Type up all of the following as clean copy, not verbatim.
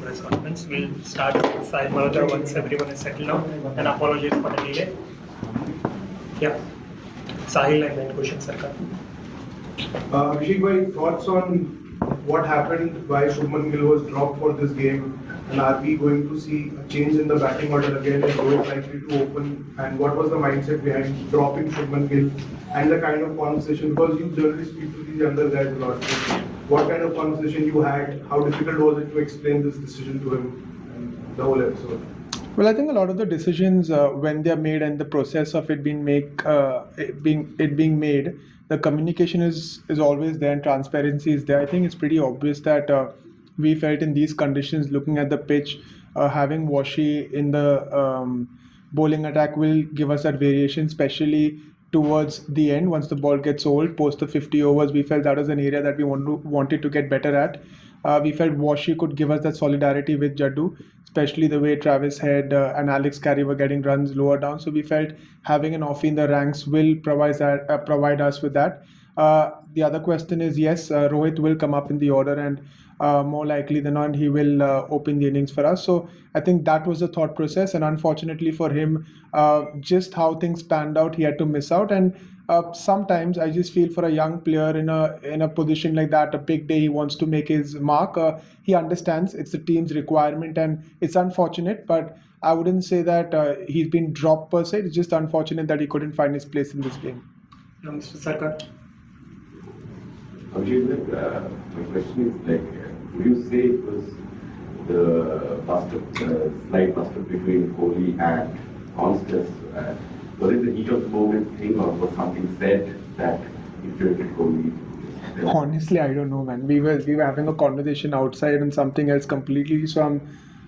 Press conference. We'll start with Sahil Malhotra once everyone is settled down. And apologies for the delay. Yeah. Sahil and then Kushan Sarkar. Abhishek bhai, thoughts on what happened, why Shubman Gill was dropped for this game, and are we going to see a change in the batting order again? Is Rohit likely to open? And what was the mindset behind dropping Shubman Gill and the kind of conversation, because you generally speak to these younger guys a lot, what kind of conversation you had, how difficult was it to explain this decision to him and the whole episode? Well, I think a lot of the decisions when they are made and the process of it being made, the communication is always there and transparency is there. I think it's pretty obvious that we felt in these conditions, looking at the pitch, having Washi in the bowling attack will give us that variation, especially towards the end once the ball gets old post the 50 overs. We felt that was an area that we wanted to get better at. We felt Washi could give us that solidarity with Jaddu, especially the way Travis Head and Alex Carey were getting runs lower down. So we felt having an offie in the ranks will provide us with that. The other question is, yes, Rohit will come up in the order, and more likely than not, he will open the innings for us. So I think that was the thought process, and unfortunately for him, just how things panned out, he had to miss out. And sometimes I just feel for a young player in a position like that, a big day, he wants to make his mark. He understands it's the team's requirement, and it's unfortunate, but I wouldn't say that he's been dropped per se. It's just unfortunate that he couldn't find his place in this game. Mr. Sarkar. Abhishek, my question is would you say it was the slight bust-up between Kohli and Konstas? Was it the heat of the moment thing, or was something said that infuriated Kohli? Honestly, I don't know, man. We were having a conversation outside and something else completely. So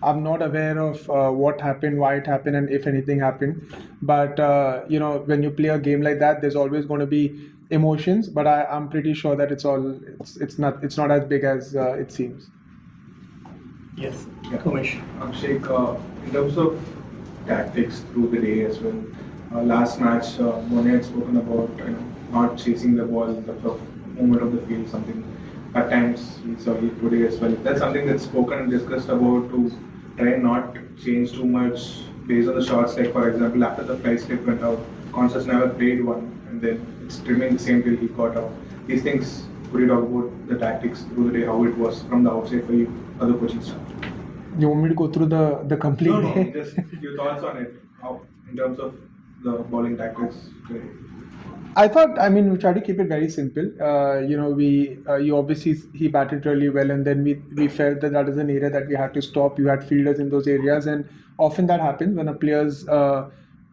I'm not aware of what happened, why it happened, and if anything happened. But when you play a game like that, there's always going to be emotions. But I'm pretty sure that it's not as big as it seems. Yes. Yeah. Kumesh. Abhishek, in terms of tactics through the day as well, last match, Mone had spoken about not chasing the ball in terms of movement of the field, something at times we saw it today as well. That's something that's spoken and discussed about, to try and not change too much based on the shots. Like for example, after the fly slip went out, Konstas never played one, and then it's remained the same till he got out. These things, could you talk about the tactics through the day, how it was from the outside for you, other coaching staff? You want me to go through the complete day? No, just your thoughts on it, how, in terms of the bowling tactics today. I thought, we try to keep it very simple. You obviously, he batted really well, and then we felt that is an area that we had to stop. You had fielders in those areas, and often that happens when a player's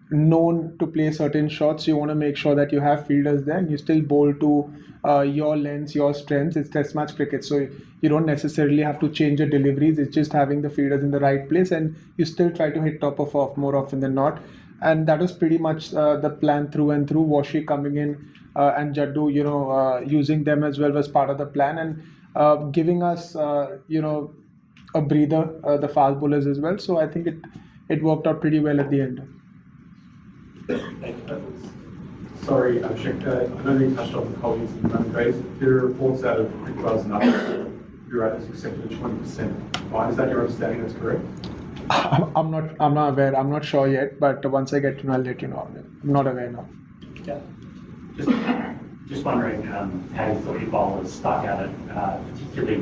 known to play certain shots. You want to make sure that you have fielders there, and you still bowl to your lengths, your strengths. It's Test match cricket, so you don't necessarily have to change your deliveries. It's just having the fielders in the right place, and you still try to hit top of off more often than not. And that was pretty much the plan through and through. Washi coming in and Jaddu, using them as well was part of the plan, and giving us, a breather, the fast bowlers as well. So I think it worked out pretty well at the end. Sorry, Abhishek, I know you touched on the Kohli's and run phase. There are reports out of Cricket Buzz and others you're at has accepted 20%. Is that your understanding? That's correct? I'm not aware. I'm not sure yet. But once I get to know, I'll let you know. I'm not aware now. Yeah. Just wondering how you thought your bowlers stuck at it, particularly,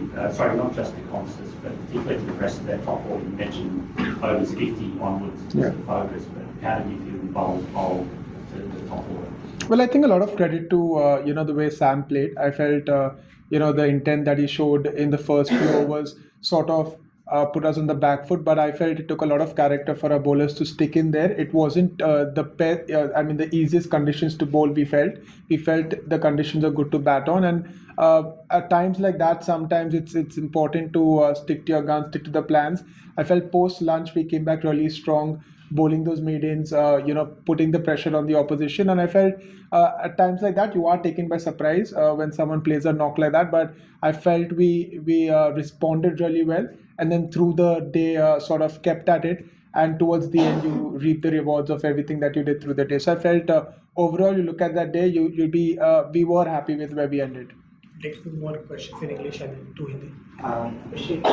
not just the Konstas, but particularly the rest of their top order. You mentioned overs 50 onwards was the focus, but how did you feel the bowlers bowled to the top order? Well, I think a lot of credit to the way Sam played. I felt the intent that he showed in the first few overs sort of put us on the back foot, but I felt it took a lot of character for our bowlers to stick in there. It wasn't the easiest conditions to bowl. We felt the conditions are good to bat on, and at times like that, sometimes it's important to stick to your guns, stick to the plans. I felt post lunch we came back really strong, bowling those maidens, putting the pressure on the opposition, and I felt at times like that you are taken by surprise when someone plays a knock like that. But I felt we responded really well, and then through the day sort of kept at it, and towards the end you reap the rewards of everything that you did through the day. So I felt overall, you look at that day, we were happy with where we ended. Take two more questions in English and then two Hindi. Abhishek,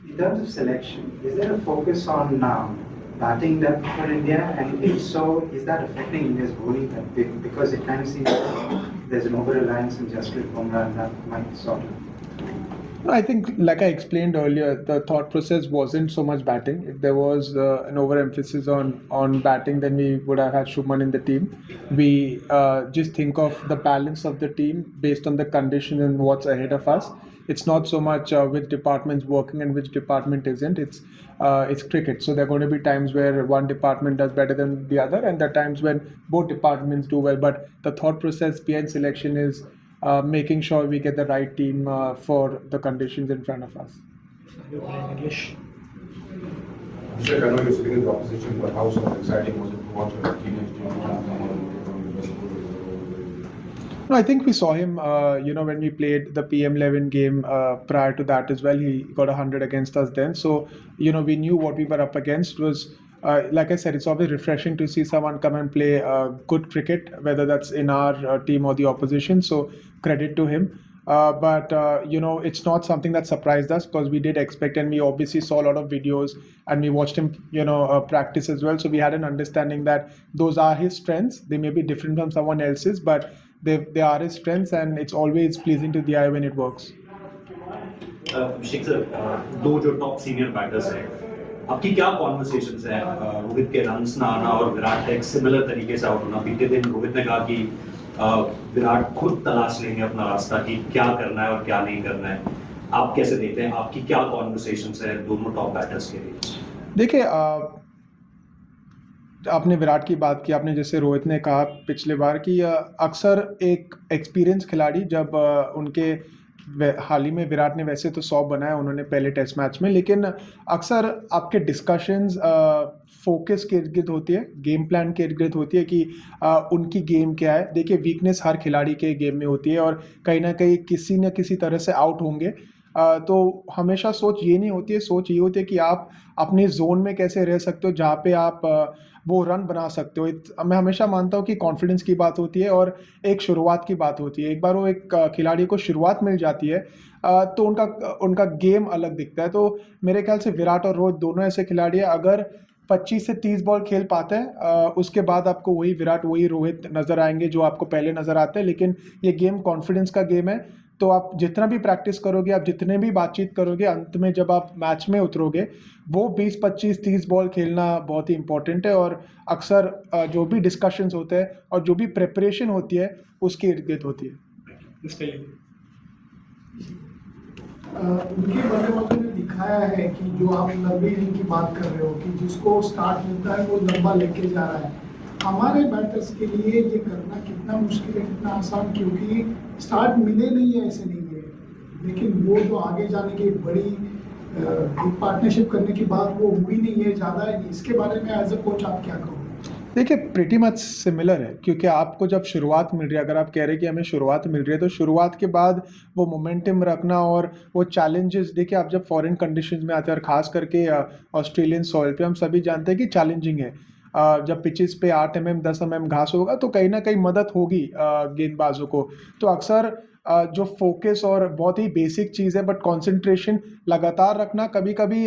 In terms of selection, is there a focus on batting depth for India? And if so, is that affecting India's bowling depth? Because it kind of seems like there's an over-reliance on Jasprit Bumrah, and that might sort of. No, I think, like I explained earlier, the thought process wasn't so much batting. If there was an overemphasis on batting, then we would have had Shubman in the team. We just think of the balance of the team based on the condition and what's ahead of us. It's not so much which department's working and which department isn't. It's cricket, so there are going to be times where one department does better than the other, and there are times when both departments do well. But the thought process behind selection is making sure we get the right team for the conditions in front of us. You're playing English. Abhishek, I know you're sitting in the opposition, but how sort of exciting was it to watch a teenage team come on the West Coast? No, I think we saw him, when we played the PM11 game prior to that as well. He got 100 against us then. So, we knew what we were up against. It was, like I said, it's always refreshing to see someone come and play good cricket, whether that's in our team or the opposition. So, credit to him. But it's not something that surprised us because we did expect, and we obviously saw a lot of videos and we watched him, practice as well. So we had an understanding that those are his strengths. They may be different from someone else's, but they are his strengths, and it's always pleasing to the eye when it works. Abhishek sir, दो जो top senior batters हैं, आपकी क्या conversations हैं रोहित के runs ना आना और विराट का एक सिमिलर तरीके से आउट होना? बीते दिन रोहित ने कहा कि विराट खुद तलाश लेंगे अपना रास्ता कि क्या करना है और क्या नहीं करना है. आप कैसे देखते हैं? आपकी क्या कॉन्वर्सेशंस है दोनों टॉप बैटर्स के लिए? देखिए, आपने विराट की बात की, आपने जैसे रोहित ने कहा पिछले बार कि अक्सर एक एक्सपीरियंस खिलाड़ी जब उनके हाल ही में विराट ने वैसे तो 100 बनाया उन्होंने पहले टेस्ट मैच में, लेकिन अक्सर आपके डिस्कशंस फोकस के इर्द गिर्द होती है, गेम प्लान के इर्द गिर्द होती है कि उनकी गेम क्या है. देखिए, वीकनेस हर खिलाड़ी के गेम में होती है और कहीं ना कहीं किसी न किसी तरह से आउट होंगे. तो हमेशा सोच ये नहीं होती है, सोच ये होती है कि आप अपने जोन में कैसे रह सकते हो जहाँ पे आप वो रन बना सकते हो. मैं हमेशा मानता हूँ कि कॉन्फिडेंस की बात होती है और एक शुरुआत की बात होती है. एक बार वो एक खिलाड़ी को शुरुआत मिल जाती है तो उनका गेम अलग दिखता है. तो मेरे ख्याल से विराट और रोहित दोनों ऐसे खिलाड़ी हैं, अगर 25 से 30 बॉल खेल पाते हैं उसके बाद आपको वही विराट वही रोहित नज़र आएंगे जो आपको पहले नज़र आते हैं. लेकिन ये गेम कॉन्फिडेंस का गेम है, तो आप जितना भी प्रैक्टिस करोगे, आप जितने भी बातचीत करोगे, अंत में जब आप मैच में उतरोगे वो 20, 25, 30 बॉल खेलना बहुत ही इंपॉर्टेंट है. और अक्सर जो भी डिस्कशंस होते हैं और जो भी प्रिपरेशन होती है उसकी इर्द गिर्द होती है. उनके बल्लेबाजों ने दिखाया है कि जो आप लंबी इनिंग की बात कर रहे हो कि जिसको स्टार्ट मिलता है वो लंबा लेके जा रहा है. हमारे बैटर्स के लिए ये करना कितना मुश्किल है, कितना आसान, क्योंकि स्टार्ट मिले नहीं है ऐसे नहीं है, लेकिन वो जो आगे जाने की बड़ी एक पार्टनरशिप करने की बात वो हुई नहीं है ज़्यादा है. इसके बारे में एज अ कोच आप क्या कहोगे? देखिए, प्रिटी मच सिमिलर है, क्योंकि आपको जब शुरुआत मिल रही है, अगर आप कह रहे हैं कि हमें शुरुआत मिल रही है, तो शुरुआत के बाद वो मोमेंटम रखना और वो चैलेंजेस, देखिए आप जब फॉरेन कंडीशंस में आते हैं और ख़ास करके ऑस्ट्रेलियन सॉइल पे हम सभी जानते हैं कि चैलेंजिंग है. जब पिचेस पे 8 mm 10 mm घास होगा तो कहीं ना कहीं मदद होगी गेंदबाजों को. तो अक्सर जो फोकस और बहुत ही बेसिक चीज़ है, बट कंसंट्रेशन लगातार रखना कभी कभी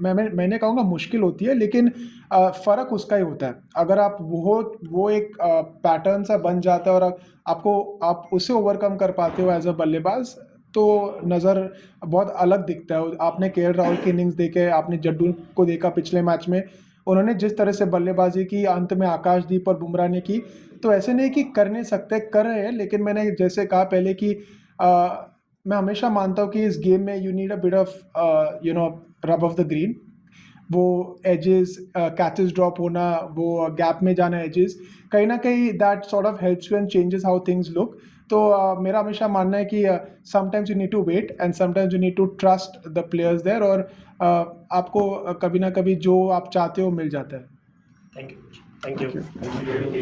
मैंने कहूँगा मुश्किल होती है, लेकिन फ़र्क उसका ही होता है. अगर आप वो एक पैटर्न सा बन जाता है और आप उसे ओवरकम कर पाते हो एज अ बल्लेबाज, तो नज़र बहुत अलग दिखता है. आपने केएल राहुल की इनिंग्स देखे, आपने जड्डू को देखा पिछले मैच में, उन्होंने जिस तरह से बल्लेबाजी की, अंत में आकाशदीप और बुमराह ने की. तो ऐसे नहीं कि कर नहीं सकते, कर रहे हैं, लेकिन मैंने जैसे कहा पहले कि मैं हमेशा मानता हूँ कि इस गेम में you need a bit of rub of the green. वो एजेस, कैचेस ड्रॉप होना, वो गैप में जाना एजेस, कहीं ना कहीं that sort of helps you and changes how things look. तो मेरा हमेशा मानना है कि sometimes you need to wait and sometimes you need to trust the players there, और आपको कभी ना कभी जो आप चाहते हो मिल जाता है. Thank you.